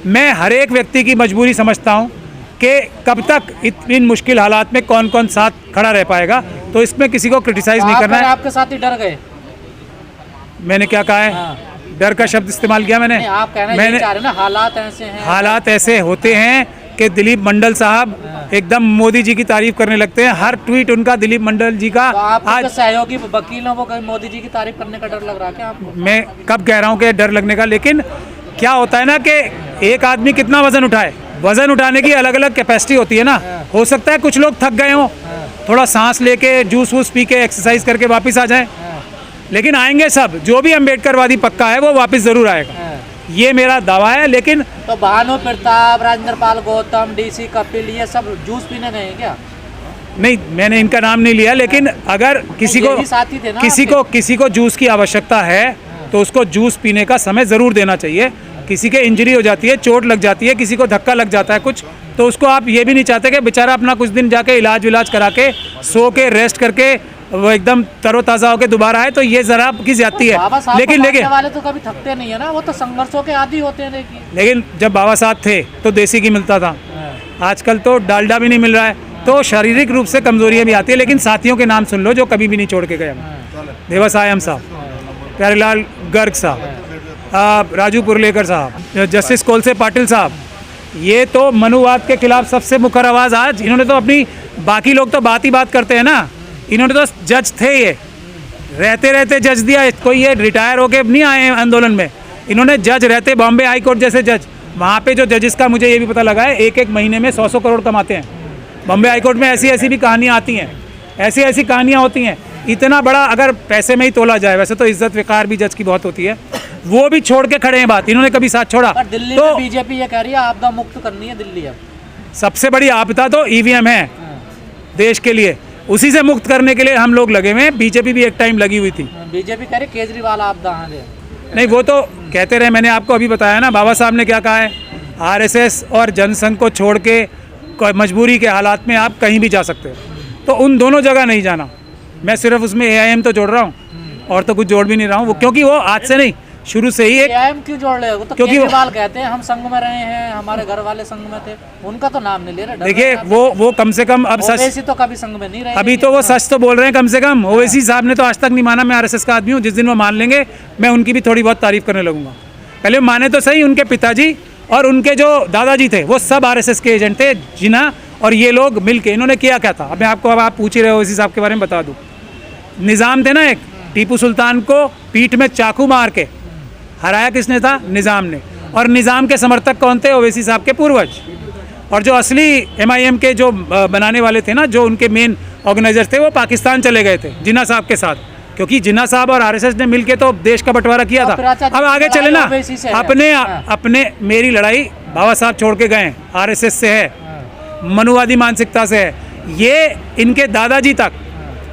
मैं हर एक व्यक्ति की मजबूरी समझता हूँ कि कब तक इन मुश्किल हालात में कौन कौन साथ खड़ा रह पाएगा, तो इसमें किसी को क्रिटिसाइज नहीं करना है। आपके साथ ही डर गए? मैंने क्या कहा है? डर का शब्द इस्तेमाल किया मैंने? आप कहना चाह रहे ना हालात ऐसे हैं, हालात ऐसे होते हैं कि दिलीप मंडल साहब एकदम मोदी जी की तारीफ करने लगते हैं। हर ट्वीट उनका दिलीप मंडल जी का। तो आज सहयोगी वकील हैं, वो मोदी जी की तारीफ करने का डर लग रहा है क्या आपको? मैं कब कह रहा हूँ कि डर लगने का, लेकिन क्या होता है ना कि एक आदमी कितना वजन उठाए, वजन उठाने की अलग अलग कैपेसिटी होती है ना। हो सकता है कुछ लोग थक गए हों, थोड़ा सांस लेके जूस वूस पी के एक्सरसाइज करके वापस आ जाएं, लेकिन आएंगे सब। जो भी अम्बेडकरवादी पक्का है वो वापस जरूर आएगा, ये मेरा दावा है। लेकिन तो भानु प्रताप, राजेंद्र पाल गौतम, डीसी कपिल, ये सब जूस पीने गए हैं क्या? नहीं, मैंने इनका नाम नहीं लिया, लेकिन अगर किसी को जूस की आवश्यकता है तो उसको जूस पीने का समय ज़रूर देना चाहिए। किसी के इंजरी हो जाती है, चोट लग जाती है, किसी को धक्का लग जाता है कुछ, तो उसको आप ये भी नहीं चाहते कि बेचारा अपना कुछ दिन जाके इलाज विलाज करा के सो के रेस्ट करके वो एकदम तरोताज़ा होकर दोबारा आए, तो ये ज़रा की ज्यादती है। लेकिन वाले तो कभी थकते नहीं है ना, वो तो संघर्षों के आदी होते हैं। लेकिन जब बाबा साहब थे तो देसी घी मिलता था, आजकल तो डालडा भी नहीं मिल रहा है, तो शारीरिक रूप से कमजोरियाँ भी आती है। लेकिन साथियों के नाम सुन लो जो कभी भी नहीं छोड़ के गए। देवस आयम साहब, प्यारेलाल गर्ग साहब, राजू पुरलेकर साहब, जस्टिस कोलसे पाटिल साहब, ये तो मनुवाद के खिलाफ सबसे मुखर आवाज़ आज इन्होंने तो अपनी, बाकी लोग तो बात ही बात करते हैं ना, इन्होंने तो जज थे, ये रहते रहते जज दिया। कोई ये रिटायर होके नहीं आए हैं आंदोलन में, इन्होंने जज रहते, बॉम्बे हाई कोर्ट जैसे जज, वहाँ पे जो जजेस का मुझे ये भी पता लगा है एक एक महीने में 100 करोड़ कमाते हैं। बॉम्बे हाई कोर्ट में ऐसी ऐसी भी कहानियाँ आती हैं, ऐसी ऐसी कहानियाँ होती हैं। इतना बड़ा अगर पैसे में ही तोला जाए, वैसे तो इज्जत विकार भी जज की बहुत होती है, वो भी छोड़ के खड़े हैं बात, इन्होंने कभी साथ छोड़ा? दिल्ली तो बीजेपी ये कह रही है आपदा मुक्त करनी है दिल्ली। अब सबसे बड़ी आपदा तो ईवीएम है देश के लिए, उसी से मुक्त करने के लिए हम लोग लगे हुए हैं। बीजेपी भी एक टाइम लगी हुई थी। बीजेपी कह रही केजरीवाल आपदा नहीं, वो तो कहते रहे, मैंने आपको अभी बताया ना बाबा साहब ने क्या कहा है, आरएसएस और जनसंघ को छोड़ के मजबूरी के हालात में आप कहीं भी जा सकते हो, तो उन दोनों जगह नहीं जाना। मैं सिर्फ उसमें एआईएम तो जोड़ रहा हूँ और तो कुछ जोड़ भी नहीं रहा हूँ, वो क्योंकि वो आज से नहीं, शुरू से ही एक एआईएम क्यों जोड़ रहे हो? तो क्योंकि केजरीवाल कहते हैं हम संघ में रहे हैं, हमारे घर वाले संघ में थे, उनका तो नाम नहीं ले रहे। देखिए वो कम से कम अब सच तो कभी संघ में नहीं रहे, अभी तो वो सच तो बोल रहे हैं कम से कम। ओवैसी साहब ने तो आज तक नहीं माना मैं आरएसएस का आदमी हूँ। जिस दिन वो मान लेंगे मैं उनकी भी थोड़ी बहुत तारीफ करने लगूंगा। पहले माने तो सही, उनके पिताजी और उनके जो दादाजी थे वो सब आरएसएस के एजेंट थे, जिन्ना और ये लोग मिलके इन्होंने किया क्या था। अब मैं आपको, अब आप पूछ ही रहे हो ओवैसी साहब के बारे में, बता दूं। निज़ाम थे ना एक, टीपू सुल्तान को पीठ में चाकू मार के हराया किसने था? निज़ाम ने। और निज़ाम के समर्थक कौन थे? ओवैसी साहब के पूर्वज। और जो असली एमआईएम के जो बनाने वाले थे ना, जो उनके मेन ऑर्गेनाइजर थे, वो पाकिस्तान चले गए थे जिन्ना साहब के साथ, क्योंकि जिन्ना साहब और आरएसएस ने मिलके तो देश का बंटवारा किया था। अब आगे चले ना, अपने मेरी लड़ाई बाबा साहब छोड़ के गए, आरएसएस से है, मनुवादी मानसिकता से है। ये इनके दादाजी तक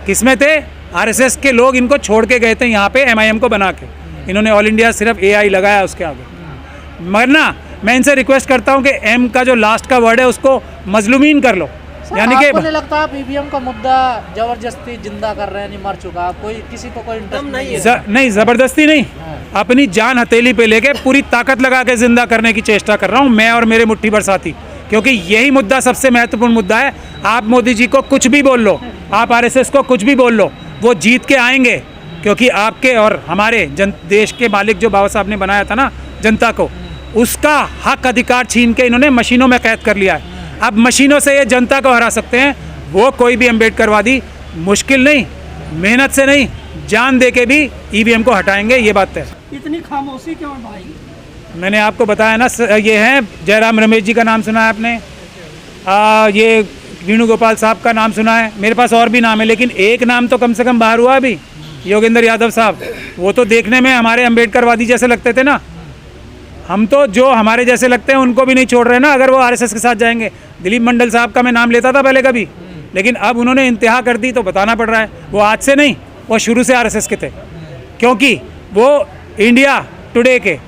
किसमें थे? आरएसएस के लोग इनको छोड़ के गए थे यहाँ पे एमआईएम को बना के। इन्होंने ऑल इंडिया सिर्फ एआई लगाया उसके आगे। मगर ना मैं इनसे रिक्वेस्ट करता हूँ कि एम का जो लास्ट का वर्ड है उसको मजलूमीन कर लो। यानी कि मुझे लगता है ईवीएम का मुद्दा जबरदस्ती जिंदा कर रहे हैं, नहीं मर चुका, कोई किसी को कोई इंटरेस्ट नहीं है। नहीं, जबरदस्ती नहीं, अपनी जान हथेली पे लेके पूरी ताकत लगा के जिंदा करने की चेष्टा कर रहा हूँ मैं और मेरे मुट्ठी भर साथी, क्योंकि यही मुद्दा सबसे महत्वपूर्ण मुद्दा है। आप मोदी जी को कुछ भी बोल लो, आप आरएसएस को कुछ भी बोल लो, वो जीत के आएंगे, क्योंकि आपके और हमारे देश के मालिक जो बाबा साहब ने बनाया था ना जनता को, उसका हक अधिकार छीन के इन्होंने मशीनों में कैद कर लिया है। अब मशीनों से ये जनता को हरा सकते हैं, वो कोई भी अम्बेडकरवादी मुश्किल नहीं, मेहनत से नहीं, जान दे के भी ईवीएम को हटाएंगे, ये बात है। इतनी खामोशी क्यों भाई? मैंने आपको बताया ना, ये हैं जयराम रमेश जी का नाम सुना है आपने, ये वेणुगोपाल साहब का नाम सुना है, मेरे पास और भी नाम है, लेकिन एक नाम तो कम से कम बाहर हुआ अभी, योगेंद्र यादव साहब। वो तो देखने में हमारे अम्बेडकरवादी जैसे लगते थे ना, हम तो जो हमारे जैसे लगते हैं उनको भी नहीं छोड़ रहे ना अगर वो आरएसएस के साथ जाएंगे। दिलीप मंडल साहब का मैं नाम लेता था पहले कभी, लेकिन अब उन्होंने इंतहा कर दी तो बताना पड़ रहा है। वो आज से नहीं, वो शुरू से आरएसएस के थे, क्योंकि वो इंडिया टुडे के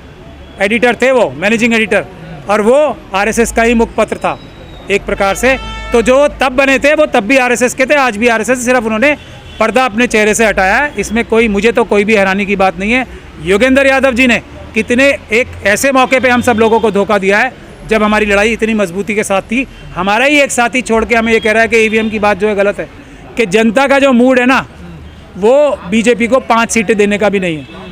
एडिटर थे, वो मैनेजिंग एडिटर, और वो आरएसएस का ही मुखपत्र था एक प्रकार से। तो जो तब बने थे वो तब भी आरएसएस के थे, आज भी आरएसएस, सिर्फ उन्होंने पर्दा अपने चेहरे से हटाया है। इसमें कोई, मुझे तो कोई भी हैरानी की बात नहीं है। योगेंद्र यादव जी ने कितने एक ऐसे मौके पे हम सब लोगों को धोखा दिया है जब हमारी लड़ाई इतनी मजबूती के साथ थी। हमारा ही एक साथी छोड़ के हमें ये कह रहा है कि ईवीएम की बात जो है गलत है, कि जनता का जो मूड है ना वो बीजेपी को 5 सीटें देने का भी नहीं है।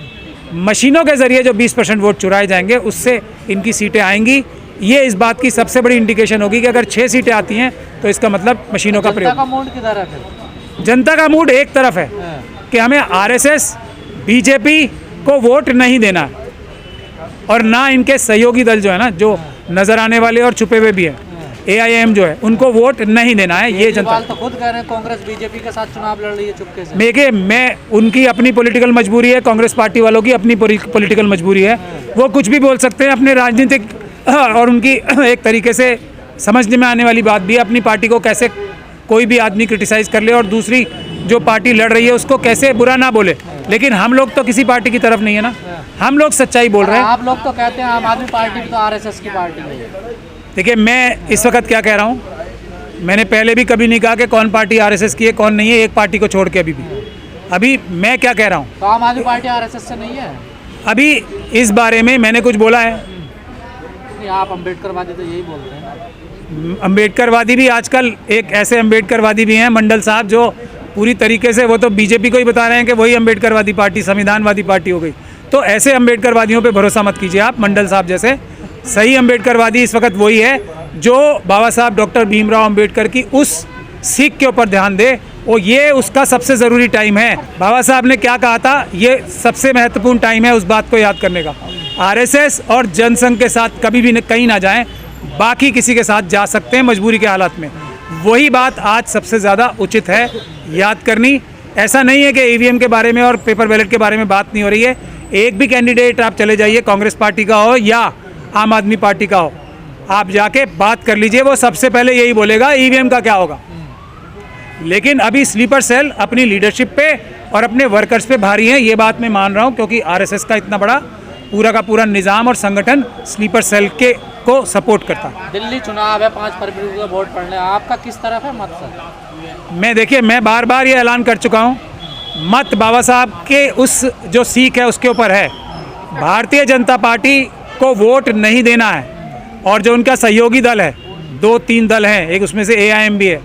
मशीनों के ज़रिए जो 20% वोट चुराए जाएंगे उससे इनकी सीटें आएंगी। ये इस बात की सबसे बड़ी इंडिकेशन होगी कि अगर 6 सीटें आती हैं तो इसका मतलब मशीनों का प्रयोग। जनता का मूड किधर है फिर? जनता का मूड एक तरफ है कि हमें आरएसएस बीजेपी को वोट नहीं देना है, और ना इनके सहयोगी दल जो है ना, जो नज़र आने वाले और छुपे हुए भी हैं, एआईएम जो है, उनको वोट नहीं देना है। ये जनता तो खुद कह रहे हैं कांग्रेस बीजेपी के साथ चुनाव लड़ रही है चुपके से। देखिए, मैं उनकी अपनी पॉलिटिकल मजबूरी है, कांग्रेस पार्टी वालों की अपनी पॉलिटिकल मजबूरी है। वो कुछ भी बोल सकते हैं अपने राजनीतिक और उनकी एक तरीके से समझने में आने वाली बात भी है, अपनी पार्टी को कैसे कोई भी आदमी क्रिटिसाइज़ कर ले और दूसरी जो पार्टी लड़ रही है उसको कैसे बुरा ना बोले। लेकिन हम लोग तो किसी पार्टी की तरफ नहीं है ना, हम लोग सच्चाई बोल रहे हैं। आप लोग तो कहते हैं आम आदमी पार्टी भी तो आरएसएस की पार्टी है। देखिए, मैं इस वक्त क्या कह रहा हूँ, मैंने पहले भी कभी नहीं कहा कि कौन पार्टी आरएसएस की है कौन नहीं है, एक पार्टी को छोड़ के। अभी मैं क्या कह रहा हूँ, तो आम आदमी पार्टी आरएसएस से नहीं है। अभी इस बारे में मैंने कुछ बोला है? नहीं, आप अम्बेडकरवादी तो यही बोलते हैं। अम्बेडकरवादी भी आजकल एक ऐसे अम्बेडकरवादी भी हैं मंडल साहब, जो पूरी तरीके से वो तो बीजेपी को ही बता रहे हैं कि वही अम्बेडकरवादी पार्टी संविधानवादी पार्टी हो गई। तो ऐसे अम्बेडकरवादियों पे भरोसा मत कीजिए आप, मंडल साहब जैसे। सही अम्बेडकरवादी इस वक्त वही है जो बाबा साहब डॉक्टर भीमराव अम्बेडकर की उस सीख के ऊपर ध्यान दे। और ये उसका सबसे ज़रूरी टाइम है। बाबा साहब ने क्या कहा था, ये सबसे महत्वपूर्ण टाइम है उस बात को याद करने का। आरएसएस और जनसंघ के साथ कभी भी कहीं ना जाएं, बाकी किसी के साथ जा सकते हैं मजबूरी के हालात में। वही बात आज सबसे ज़्यादा उचित है याद करनी। ऐसा नहीं है कि ईवीएम के बारे में और पेपर बैलेट के बारे में बात नहीं हो रही है। एक भी कैंडिडेट आप चले जाइए, कांग्रेस पार्टी का हो या आम आदमी पार्टी का हो, आप जाके बात कर लीजिए, वो सबसे पहले यही बोलेगा ईवीएम का क्या होगा। लेकिन अभी स्लीपर सेल अपनी लीडरशिप पे और अपने वर्कर्स पे भारी हैं, ये बात मैं मान रहा हूँ, क्योंकि आरएसएस का इतना बड़ा पूरा का पूरा निज़ाम और संगठन स्लीपर सेल के को सपोर्ट करता है। दिल्ली चुनाव है, 5 फरवरी को वोट पड़ने, आपका किस तरफ है मत सर? मैं देखिए, मैं बार बार ये ऐलान कर चुका हूँ, मत बाबा साहब के उस जो सीख है उसके ऊपर है। भारतीय जनता पार्टी को वोट नहीं देना है, और जो उनका सहयोगी दल है, 2-3 दल हैं, एक उसमें से एआईएम भी है,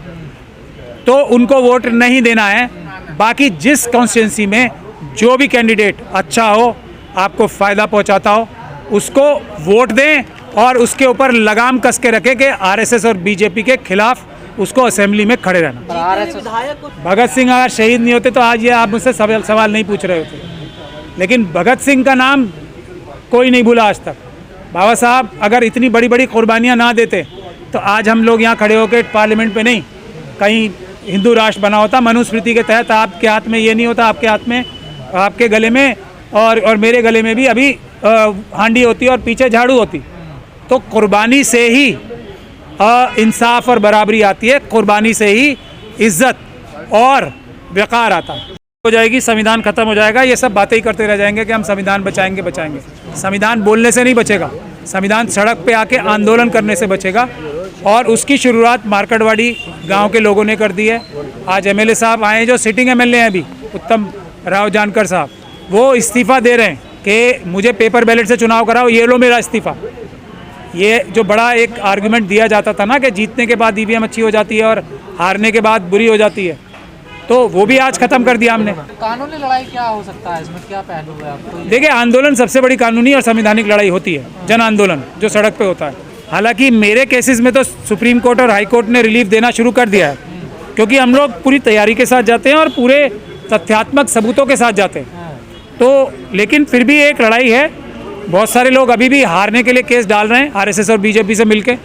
तो उनको वोट नहीं देना है। बाकी जिस कॉन्स्टिट्यूंसी में जो भी कैंडिडेट अच्छा हो, आपको फ़ायदा पहुंचाता हो, उसको वोट दें और उसके ऊपर लगाम कस के रखें कि आरएसएस और बीजेपी के खिलाफ उसको असेंबली में खड़े रहना। भगत सिंह अगर शहीद नहीं होते तो आज ये आप मुझसे सवाल नहीं पूछ रहे होते। लेकिन भगत सिंह का नाम कोई नहीं भूला आज तक। बाबा साहब अगर इतनी बड़ी बड़ी कुर्बानियाँ ना देते तो आज हम लोग यहाँ खड़े होकर पार्लियामेंट में नहीं, कहीं हिंदू राष्ट्र बना होता। मनुस्मृति के तहत आपके हाथ में ये नहीं होता, आपके हाथ में, आपके गले में और मेरे गले में भी अभी हांडी होती और पीछे झाड़ू होती। तो कुर्बानी से ही इंसाफ और बराबरी आती है, कुर्बानी से ही इज्जत और वक़ार आता है। हो जाएगी, संविधान खत्म हो जाएगा, ये सब बातें ही करते रह जाएंगे कि हम संविधान बचाएंगे बचाएंगे। संविधान बोलने से नहीं बचेगा, संविधान सड़क पे आके आंदोलन करने से बचेगा। और उसकी शुरुआत मार्केटवाड़ी गांव के लोगों ने कर दी है। आज एमएलए साहब आए, जो सिटिंग एमएलए हैं अभी, उत्तम राव जानकर साहब, वो इस्तीफ़ा दे रहे हैं कि मुझे पेपर बैलेट से चुनाव कराओ, ये लो मेरा इस्तीफ़ा। ये जो बड़ा एक आर्गुमेंट दिया जाता था ना कि जीतने के बाद ईवीएम अच्छी हो जाती है और हारने के बाद बुरी हो जाती है, तो वो भी आज खत्म कर दिया हमने। कानूनी लड़ाई क्या हो सकता है, इसमें क्या पहलू है आपको? देखिए, आंदोलन सबसे बड़ी कानूनी और संवैधानिक लड़ाई होती है, जन आंदोलन जो सड़क पे होता है। हालांकि मेरे केसेस में तो सुप्रीम कोर्ट और हाई कोर्ट ने रिलीफ देना शुरू कर दिया है, क्योंकि हम लोग पूरी तैयारी के साथ जाते हैं और पूरे तथ्यात्मक सबूतों के साथ जाते हैं। तो लेकिन फिर भी एक लड़ाई है, बहुत सारे लोग अभी भी हारने के लिए केस डाल रहे हैं आरएसएस और बीजेपी से मिलके।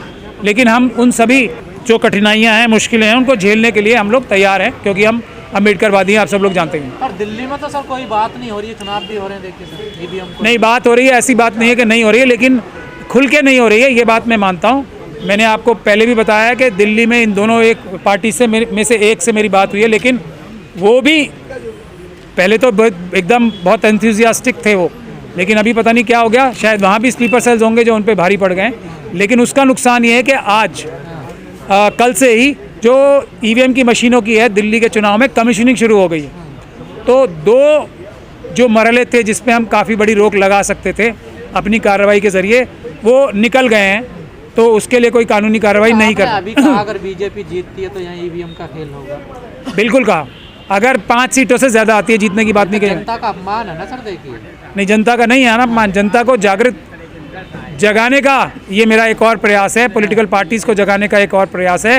लेकिन हम उन सभी जो कठिनाइयाँ हैं, मुश्किलें हैं, उनको झेलने के लिए हम लोग तैयार हैं, क्योंकि हम अम्बेडकरवादी हैं, आप सब लोग जानते हैं। पर दिल्ली में तो सर कोई बात नहीं हो रही है, चुनाव भी हो रहे हैं, देखिए सर ईवीएम को। नहीं, बात हो रही है, ऐसी बात नहीं है कि नहीं हो रही है, लेकिन खुल के नहीं हो रही है, ये बात मैं मानता हूँ। मैंने आपको पहले भी बताया कि दिल्ली में इन दोनों एक पार्टी से में से एक से मेरी बात हुई है, लेकिन वो भी पहले तो एकदम बहुत एंथुसियास्टिक थे वो, लेकिन अभी पता नहीं क्या हो गया। शायद वहाँ भी स्लीपर सेल्स होंगे जो उन पे भारी पड़ गए। लेकिन उसका नुकसान ये है कि आज कल से ही जो ईवीएम की मशीनों की है, दिल्ली के चुनाव में कमीशनिंग शुरू हो गई है। तो 2 जो मरहले थे जिसमें हम काफ़ी बड़ी रोक लगा सकते थे, अपनी कार्रवाई के ज़रिए वो निकल गए हैं, तो उसके लिए कोई कानूनी कार्रवाई नहीं आपने कर अभी कहा अगर बीजेपी जीतती है तो यहाँ ईवीएम का खेल होगा। बिल्कुल कहा, अगर 5 सीटों से ज़्यादा आती है, जीतने की बात नहीं कही। जनता का अपमान है ना सर, देखिए। नहीं, जनता का नहीं है ना अपमान, जनता को जागृत जगाने का ये मेरा एक और प्रयास है, पॉलिटिकल पार्टीज़ को जगाने का एक और प्रयास है